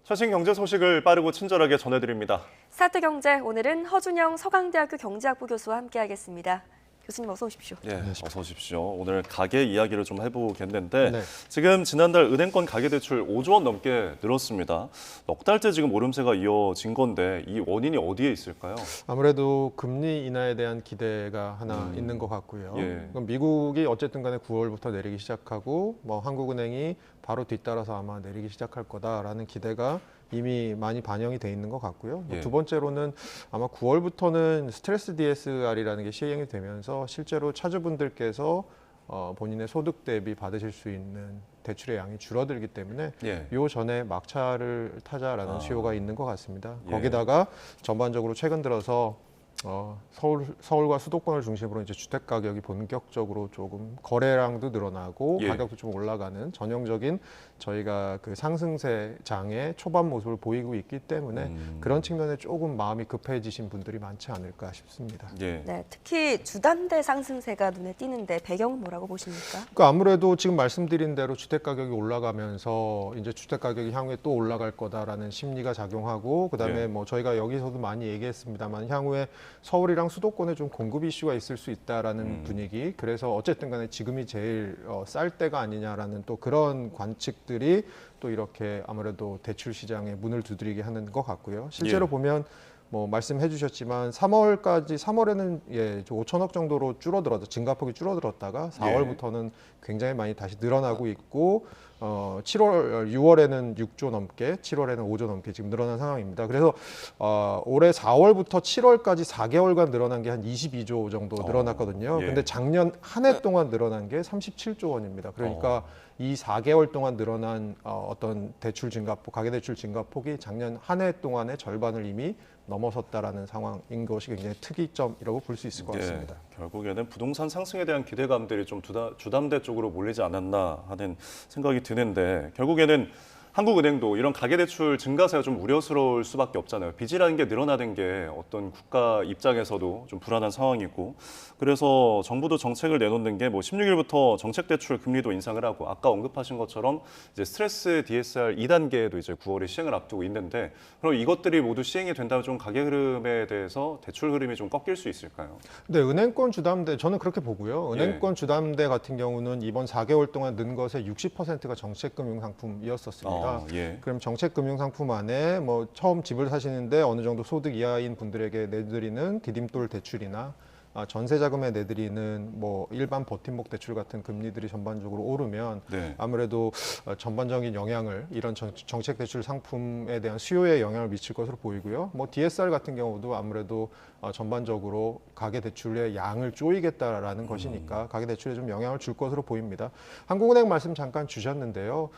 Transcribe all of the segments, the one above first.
최신 경제 소식을 빠르고 친절하게 전해드립니다. 스타트경제, 오늘은 허준영 서강대학교 경제학부 교수와 함께하겠습니다. 교수님 어서 오십시오. 네, 어서 오십시오. 오늘 가계 이야기를 좀 해보겠는데 네. 지금 지난달 은행권 가계대출 5조 원 넘게 늘었습니다. 넉 달째 지금 오름세가 이어진 건데 이 원인이 어디에 있을까요? 아무래도 금리 인하에 대한 기대가 하나 있는 것 같고요. 예. 그럼 미국이 어쨌든 간에 9월부터 내리기 시작하고 뭐 한국은행이 바로 뒤따라서 아마 내리기 시작할 거다라는 기대가 이미 많이 반영이 돼 있는 것 같고요. 예. 두 번째로는 아마 9월부터는 스트레스 DSR이라는 게 시행이 되면서 실제로 차주분들께서 본인의 소득 대비 받으실 수 있는 대출의 양이 줄어들기 때문에 예. 요 전에 막차를 타자라는 수요가 있는 것 같습니다. 예. 거기다가 전반적으로 최근 들어서 서울과 수도권을 중심으로 이제 주택 가격이 본격적으로 조금 거래량도 늘어나고 예. 가격도 좀 올라가는 전형적인 저희가 그 상승세 장의 초반 모습을 보이고 있기 때문에 그런 측면에 조금 마음이 급해지신 분들이 많지 않을까 싶습니다. 예. 네, 특히 주담대 상승세가 눈에 띄는데 배경은 뭐라고 보십니까? 그러니까 아무래도 지금 말씀드린 대로 주택 가격이 올라가면서 이제 주택 가격이 향후에 또 올라갈 거다라는 심리가 작용하고 그다음에 예. 뭐 저희가 여기서도 많이 얘기했습니다만 향후에 서울이랑 수도권에 좀 공급 이슈가 있을 수 있다라는 분위기. 그래서 어쨌든 간에 지금이 제일 쌀 때가 아니냐라는 또 그런 관측들이 또 이렇게 아무래도 대출 시장에 문을 두드리게 하는 것 같고요. 실제로 예. 보면 뭐 말씀해 주셨지만 3월에는 5천억 정도로 증가폭이 줄어들었다가 4월부터는 굉장히 많이 다시 늘어나고 있고 6월에는 6조 넘게, 7월에는 5조 넘게 지금 늘어난 상황입니다. 그래서 올해 4월부터 7월까지 4개월간 늘어난 게 한 22조 정도 늘어났거든요. 예. 근데 작년 한 해 동안 늘어난 게 37조 원입니다. 그러니까 이 4개월 동안 늘어난 어떤 대출 증가폭, 가계대출 증가폭이 작년 한 해 동안의 절반을 이미 넘어섰다라는 상황인 것이 굉장히 특이점이라고 볼 수 있을 것 같습니다. 예, 결국에는 부동산 상승에 대한 기대감들이 좀 주담대 쪽으로 몰리지 않았나 하는 생각이 드는데 결국에는 한국은행도 이런 가계대출 증가세가 좀 우려스러울 수밖에 없잖아요. 빚이라는 게 늘어나는 게 어떤 국가 입장에서도 좀 불안한 상황이고 그래서 정부도 정책을 내놓는 게 뭐 16일부터 정책대출 금리도 인상을 하고 아까 언급하신 것처럼 이제 스트레스 DSR 2단계도 이제 9월에 시행을 앞두고 있는데 그럼 이것들이 모두 시행이 된다면 좀 가계 흐름에 대해서 대출 흐름이 좀 꺾일 수 있을까요? 네, 은행권 주담대 저는 그렇게 보고요. 은행권 예. 주담대 같은 경우는 이번 4개월 동안 는 것의 60%가 정책금융 상품이었었습니다. 예. 그럼 정책금융 상품 안에 뭐 처음 집을 사시는데 어느 정도 소득 이하인 분들에게 내드리는 디딤돌 대출이나 전세 자금에 내드리는 뭐 일반 버팀목 대출 같은 금리들이 전반적으로 오르면 네. 아무래도 전반적인 영향을 이런 정책 대출 상품에 대한 수요에 영향을 미칠 것으로 보이고요. 뭐 DSR 같은 경우도 아무래도 전반적으로 가계 대출의 양을 조이겠다라는 것이니까 가계 대출에 좀 영향을 줄 것으로 보입니다. 한국은행 말씀 잠깐 주셨는데요.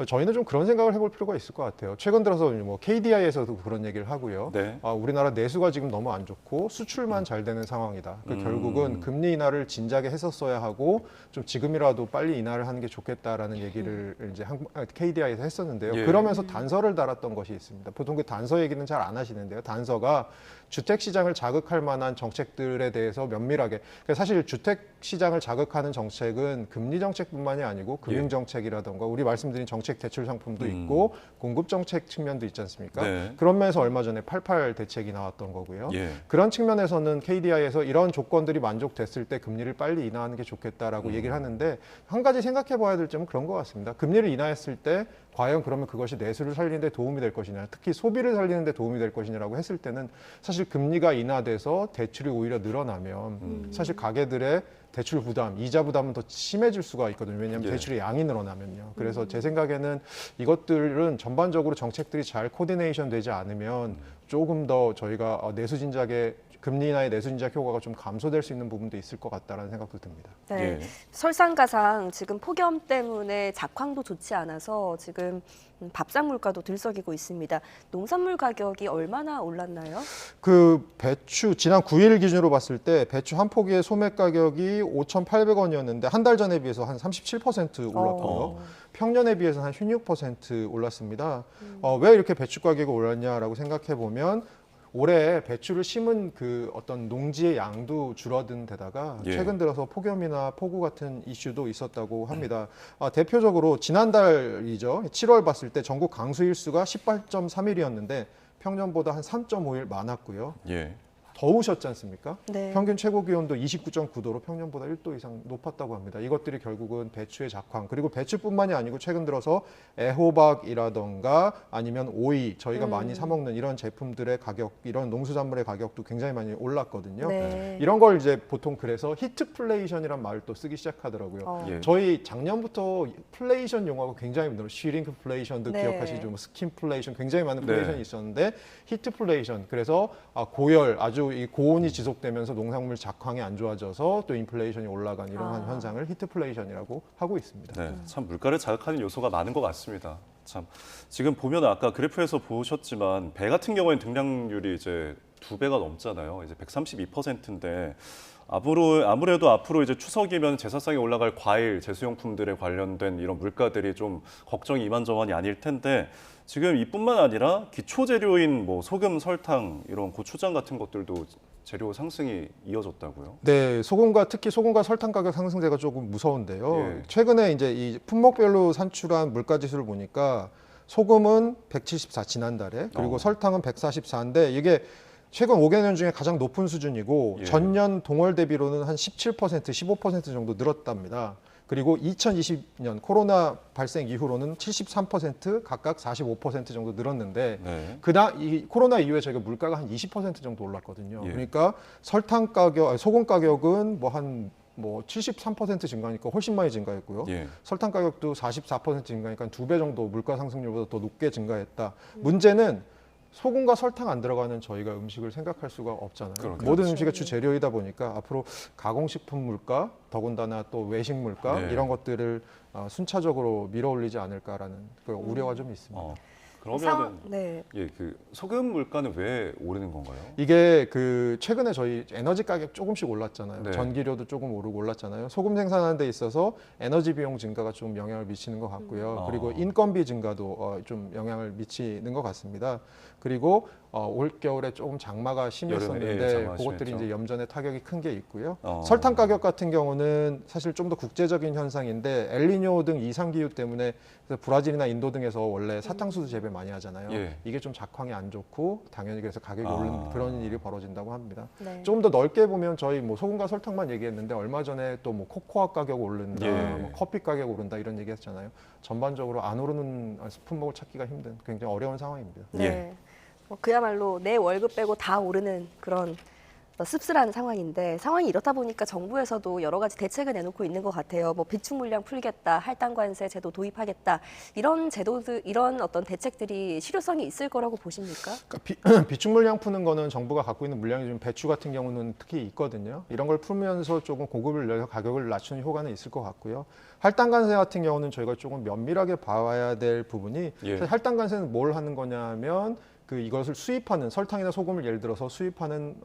저희는 좀 그런 생각을 해볼 필요가 있을 것 같아요. 최근 들어서 뭐 KDI에서도 그런 얘기를 하고요. 네. 우리나라 내수가 지금 너무 안 좋고 수출만 잘 되는 상황이다. 결국은 금리 인하를 진작에 했었어야 하고 좀 지금이라도 빨리 인하를 하는 게 좋겠다라는 얘기를 이제 KDI에서 했었는데요. 예. 그러면서 단서를 달았던 것이 있습니다. 보통 그 단서 얘기는 잘 안 하시는데요. 단서가 주택 시장을 자극할 만한 정책들에 대해서 면밀하게 그러니까 사실 주택 시장을 자극하는 정책은 금리 정책뿐만이 아니고 금융 정책이라던가 우리 말씀드린 정책 대출 상품도 있고 공급 정책 측면도 있지 않습니까? 네. 그런 면에서 얼마 전에 88 대책이 나왔던 거고요. 예. 그런 측면에서는 KDI에서 이런 조건들이 만족됐을 때 금리를 빨리 인하하는 게 좋겠다라고 얘기를 하는데 한 가지 생각해 봐야 될 점은 그런 것 같습니다. 금리를 인하했을 때 과연 그러면 그것이 내수를 살리는 데 도움이 될 것이냐, 특히 소비를 살리는 데 도움이 될 것이냐라고 했을 때는 사실 금리가 인하돼서 대출이 오히려 늘어나면 사실 가계들의 대출 부담, 이자 부담은 더 심해질 수가 있거든요. 왜냐하면 예. 대출의 양이 늘어나면요. 그래서 제 생각에는 이것들은 전반적으로 정책들이 잘 코디네이션 되지 않으면 조금 더 저희가 내수 진작에 금리 인하의 내수 진작 효과가 좀 감소될 수 있는 부분도 있을 것 같다라는 생각도 듭니다. 네, 예. 설상가상 지금 폭염 때문에 작황도 좋지 않아서 지금 밥상 물가도 들썩이고 있습니다. 농산물 가격이 얼마나 올랐나요? 그 배추 지난 9일 기준으로 봤을 때 배추 한 포기의 소매 가격이 5,800원이었는데 한 달 전에 비해서 한 37% 올랐고요. 평년에 비해서 한 16% 올랐습니다. 왜 이렇게 배추 가격이 올랐냐라고 생각해 보면 올해 배추를 심은 그 어떤 농지의 양도 줄어든 데다가 예. 최근 들어서 폭염이나 폭우 같은 이슈도 있었다고 합니다. 대표적으로 지난달이죠. 7월 봤을 때 전국 강수 일수가 18.3일이었는데 평년보다 한 3.5일 많았고요. 예. 더우셨지 않습니까? 네. 평균 최고 기온도 29.9도로 평년보다 1도 이상 높았다고 합니다. 이것들이 결국은 배추의 작황, 그리고 배추뿐만이 아니고 최근 들어서 애호박이라던가 아니면 오이, 저희가 많이 사 먹는 이런 제품들의 가격, 이런 농수산물의 가격도 굉장히 많이 올랐거든요. 네. 이런 걸 이제 보통 그래서 히트플레이션이란 말을 또 쓰기 시작하더라고요. 예. 저희 작년부터 플레이션 용어가 굉장히 많아요. 슈링크플레이션도 네. 기억하시죠? 뭐 스킨플레이션, 굉장히 많은 네. 플레이션이 있었는데 히트플레이션, 그래서 고열, 아주 이 고온이 지속되면서 농작물 작황이 안 좋아져서 또 인플레이션이 올라간 이러한 현상을 히트플레이션이라고 하고 있습니다. 네, 참 물가를 자극하는 요소가 많은 것 같습니다. 참 지금 보면 아까 그래프에서 보셨지만 배 같은 경우에는 등량률이 이제 2배가 넘잖아요. 이제 132%인데 아무래도 앞으로 이제 추석이면 제사상에 올라갈 과일, 제수용품들에 관련된 이런 물가들이 좀 걱정이 이만저만이 아닐 텐데 지금 이뿐만 아니라 기초 재료인 뭐 소금, 설탕 이런 고추장 같은 것들도 재료 상승이 이어졌다고요? 네, 특히 소금과 설탕 가격 상승세가 조금 무서운데요. 예. 최근에 이제 이 품목별로 산출한 물가 지수를 보니까 소금은 174 지난달에, 그리고 설탕은 144인데 이게 최근 5개년 중에 가장 높은 수준이고 예. 전년 동월 대비로는 한 17%, 15% 정도 늘었답니다. 그리고 2020년 코로나 발생 이후로는 73% 각각 45% 정도 늘었는데 네. 이 코로나 이후에 저희가 물가가 한 20% 정도 올랐거든요. 예. 그러니까 소금 가격은 한 73% 증가하니까 훨씬 많이 증가했고요. 예. 설탕 가격도 44% 증가하니까 2배 정도 물가 상승률보다 더 높게 증가했다. 문제는 소금과 설탕 안 들어가는 저희가 음식을 생각할 수가 없잖아요. 그렇죠. 모든 음식의 주 재료이다 보니까 앞으로 가공식품 물가, 더군다나 또 외식 물가 네. 이런 것들을 순차적으로 밀어올리지 않을까라는 그 우려가 좀 있습니다. 그러면은 네. 예, 그 소금 물가는 왜 오르는 건가요? 이게 최근에 저희 에너지 가격 조금씩 올랐잖아요. 네. 전기료도 조금 오르고 올랐잖아요. 소금 생산하는 데 있어서 에너지 비용 증가가 좀 영향을 미치는 것 같고요. 그리고 인건비 증가도 좀 영향을 미치는 것 같습니다. 그리고 올 겨울에 조금 장마가 심했었는데 장마가 그것들이 심했죠. 이제 염전에 타격이 큰 게 있고요. 설탕 가격 같은 경우는 사실 좀 더 국제적인 현상인데 엘니뇨 등 이상 기후 때문에 브라질이나 인도 등에서 원래 사탕수수 재배 많이 하잖아요. 예. 이게 좀 작황이 안 좋고 당연히 그래서 가격이 오르는 그런 일이 벌어진다고 합니다. 네. 조금 더 넓게 보면 저희 소금과 설탕만 얘기했는데 얼마 전에 또 코코아 가격 오른다, 예. 커피 가격 오른다 이런 얘기했잖아요. 전반적으로 안 오르는 품목을 찾기가 힘든 굉장히 어려운 상황입니다. 네. 예. 그야말로 내 월급 빼고 다 오르는 그런 씁쓸한 상황인데 상황이 이렇다 보니까 정부에서도 여러 가지 대책을 내놓고 있는 것 같아요. 비축 물량 풀겠다, 할당 관세 제도 도입하겠다 이런 제도들 이런 어떤 대책들이 실효성이 있을 거라고 보십니까? 그러니까 비축 물량 푸는 거는 정부가 갖고 있는 물량이 좀 배추 같은 경우는 특히 있거든요. 이런 걸 풀면서 조금 공급을 늘려서 가격을 낮추는 효과는 있을 것 같고요. 할당 관세 같은 경우는 저희가 조금 면밀하게 봐야 될 부분이 예. 사실 할당 관세는 뭘 하는 거냐면 이것을 수입하는 설탕이나 소금을 예를 들어서 수입하는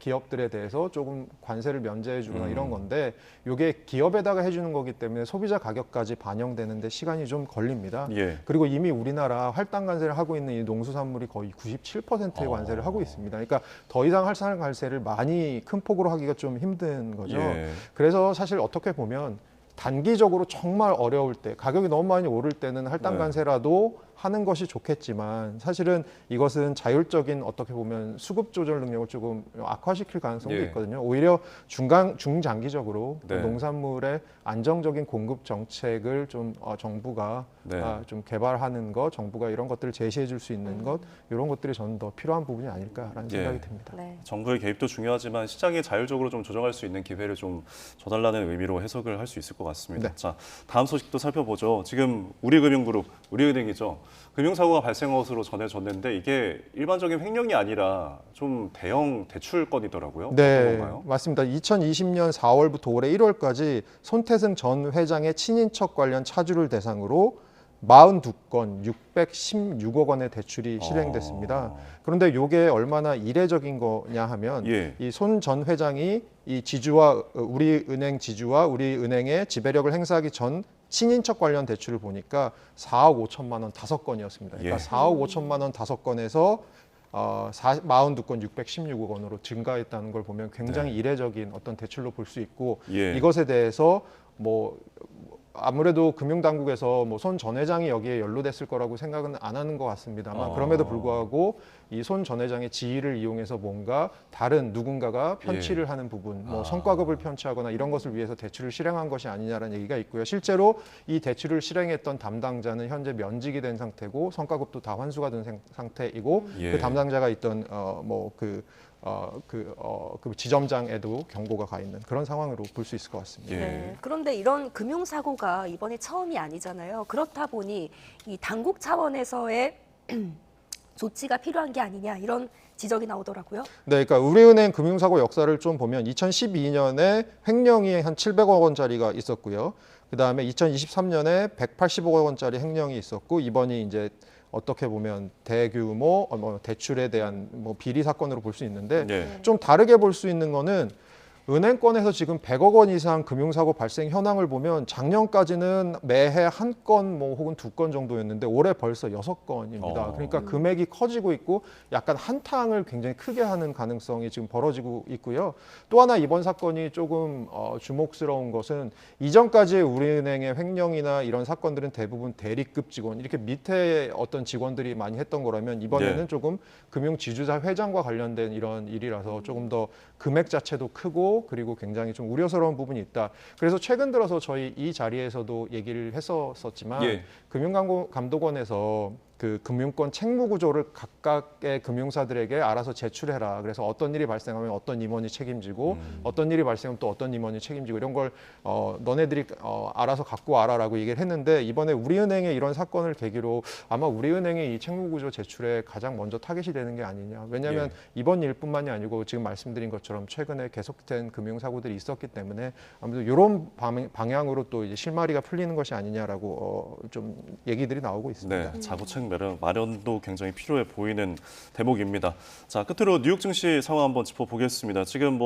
기업들에 대해서 조금 관세를 면제해주거나 이런 건데 이게 기업에다가 해주는 거기 때문에 소비자 가격까지 반영되는데 시간이 좀 걸립니다. 예. 그리고 이미 우리나라 할당 관세를 하고 있는 이 농수산물이 거의 97%의 관세를 하고 있습니다. 그러니까 더 이상 할당 관세를 많이 큰 폭으로 하기가 좀 힘든 거죠. 예. 그래서 사실 어떻게 보면 단기적으로 정말 어려울 때 가격이 너무 많이 오를 때는 할당 네. 관세라도 하는 것이 좋겠지만 사실은 이것은 자율적인 어떻게 보면 수급 조절 능력을 조금 악화시킬 가능성도 예. 있거든요. 오히려 중장기적으로 네. 농산물의 안정적인 공급 정책을 좀 정부가 네. 좀 개발하는 것, 정부가 이런 것들을 제시해 줄 수 있는 것 이런 것들이 저는 더 필요한 부분이 아닐까라는 예. 생각이 듭니다. 네. 정부의 개입도 중요하지만 시장이 자율적으로 좀 조정할 수 있는 기회를 좀 줘달라는 의미로 해석을 할 수 있을 것 같습니다. 네. 자, 다음 소식도 살펴보죠. 지금 우리금융그룹, 우리은행이죠. 금융사고가 발생한 것으로 전해졌는데 이게 일반적인 횡령이 아니라 좀 대형 대출 건이더라고요. 어떤 네, 건가요? 맞습니다. 2020년 4월부터 올해 1월까지 손태승 전 회장의 친인척 관련 차주를 대상으로 42건 616억 원의 대출이 실행됐습니다. 그런데 이게 얼마나 이례적인 거냐 하면 예. 이 손 전 회장이 이 지주와 우리은행 지주와 우리은행의 지배력을 행사하기 전 친인척 관련 대출을 보니까 4억 5천만 원 5건이었습니다. 그러니까 예. 4억 5천만 원 5건에서 42건 616억 원으로 증가했다는 걸 보면 굉장히 이례적인 어떤 대출로 볼 수 있고 예. 이것에 대해서 뭐 아무래도 금융당국에서 뭐 손 전 회장이 여기에 연루됐을 거라고 생각은 안 하는 것 같습니다만 그럼에도 불구하고 이 손 전 회장의 지위를 이용해서 뭔가 다른 누군가가 편취를 하는 부분, 뭐 성과급을 편취하거나 이런 것을 위해서 대출을 실행한 것이 아니냐라는 얘기가 있고요. 실제로 이 대출을 실행했던 담당자는 현재 면직이 된 상태고 성과급도 다 환수가 된 상태이고 예. 그 담당자가 있던 그 지점장에도 경고가 가 있는 그런 상황으로 볼 수 있을 것 같습니다. 예. 네, 그런데 이런 금융사고가 이번이 처음이 아니잖아요. 그렇다 보니 이 당국 차원에서의 조치가 필요한 게 아니냐 이런 지적이 나오더라고요. 네, 그러니까 우리은행 금융사고 역사를 좀 보면 2012년에 횡령이 한 700억 원짜리가 있었고요. 그 다음에 2023년에 180억 원짜리 횡령이 있었고 이번이 이제 어떻게 보면 대규모 대출에 대한 뭐 비리 사건으로 볼 수 있는데 예. 좀 다르게 볼 수 있는 거는 은행권에서 지금 100억 원 이상 금융사고 발생 현황을 보면 작년까지는 매해 한 건 뭐 혹은 두 건 정도였는데 올해 벌써 6건입니다. 그러니까 금액이 커지고 있고 약간 한탕을 굉장히 크게 하는 가능성이 지금 벌어지고 있고요. 또 하나 이번 사건이 조금 주목스러운 것은 이전까지의 우리은행의 횡령이나 이런 사건들은 대부분 대리급 직원 이렇게 밑에 어떤 직원들이 많이 했던 거라면 이번에는 네. 조금 금융지주사 회장과 관련된 이런 일이라서 조금 더 금액 자체도 크고 그리고 굉장히 좀 우려스러운 부분이 있다. 그래서 최근 들어서 저희 이 자리에서도 얘기를 했었지만 예. 금융감독원에서 그 금융권 책무 구조를 각각의 금융사들에게 알아서 제출해라. 그래서 어떤 일이 발생하면 어떤 임원이 책임지고 어떤 일이 발생하면 또 어떤 임원이 책임지고 이런 걸 너네들이 알아서 갖고 와라라고 얘기를 했는데 이번에 우리은행의 이런 사건을 계기로 아마 우리은행의 이 책무 구조 제출에 가장 먼저 타겟이 되는 게 아니냐. 왜냐하면 이번 일뿐만이 아니고 지금 말씀드린 것처럼 최근에 계속된 금융사고들이 있었기 때문에 아무래도 이런 방향으로 또 이제 실마리가 풀리는 것이 아니냐라고 좀 얘기들이 나오고 있습니다. 네, 자구책 마련도 굉장히 필요해 보이는 대목입니다. 자, 끝으로 뉴욕 증시 상황 한번 짚어보겠습니다. 지금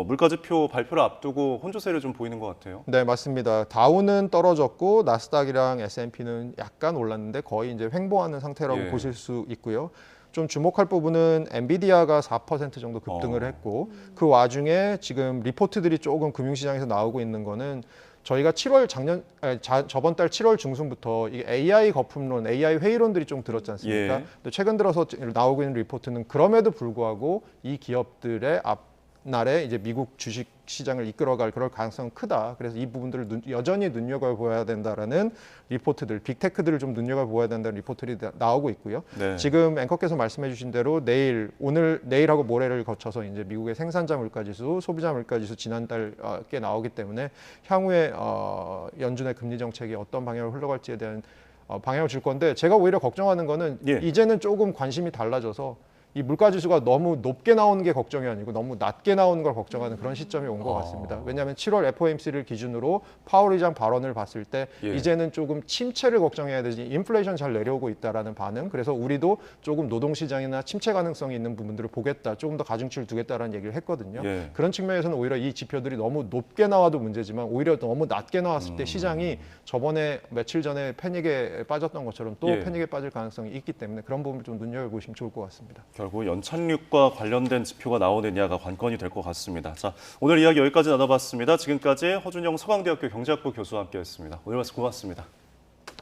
물가지표 발표를 앞두고 혼조세를 좀 보이는 것 같아요. 네, 맞습니다. 다우는 떨어졌고 나스닥이랑 S&P는 약간 올랐는데 거의 이제 횡보하는 상태라고 예. 보실 수 있고요. 좀 주목할 부분은 엔비디아가 4% 정도 급등을 했고 그 와중에 지금 리포트들이 조금 금융시장에서 나오고 있는 거는 저희가 저번 달 7월 중순부터 이게 AI 거품론, AI 회의론들이 좀 들었지 않습니까? 예. 근데 최근 들어서 나오고 있는 리포트는 그럼에도 불구하고 이 기업들의 앞날에 이제 미국 주식 시장을 이끌어갈 그럴 가능성은 크다. 그래서 이 부분들을 여전히 눈여겨보아야 된다라는 리포트들, 빅테크들을 좀 눈여겨보아야 된다는 리포트들이 나오고 있고요. 네. 지금 앵커께서 말씀해주신 대로 내일하고 모레를 거쳐서 이제 미국의 생산자 물가지수, 소비자 물가지수 지난달 꽤 나오기 때문에 향후에 연준의 금리 정책이 어떤 방향으로 흘러갈지에 대한 방향을 줄 건데 제가 오히려 걱정하는 거는 예. 이제는 조금 관심이 달라져서 이 물가지수가 너무 높게 나오는 게 걱정이 아니고 너무 낮게 나오는 걸 걱정하는 그런 시점이 온 것 같습니다. 왜냐하면 7월 FOMC를 기준으로 파월 의장 발언을 봤을 때 예. 이제는 조금 침체를 걱정해야 되지 인플레이션 잘 내려오고 있다라는 반응. 그래서 우리도 조금 노동시장이나 침체 가능성이 있는 부분들을 보겠다. 조금 더 가중치를 두겠다라는 얘기를 했거든요. 예. 그런 측면에서는 오히려 이 지표들이 너무 높게 나와도 문제지만 오히려 너무 낮게 나왔을 때 시장이 저번에 며칠 전에 패닉에 빠졌던 것처럼 또 예. 패닉에 빠질 가능성이 있기 때문에 그런 부분을 좀 눈여겨보시면 좋을 것 같습니다. 결국 연착륙과 관련된 지표가 나오느냐가 관건이 될 것 같습니다. 자, 오늘 이야기 여기까지 나눠봤습니다. 지금까지 허준영 서강대학교 경제학부 교수와 함께했습니다. 오늘 말씀 고맙습니다.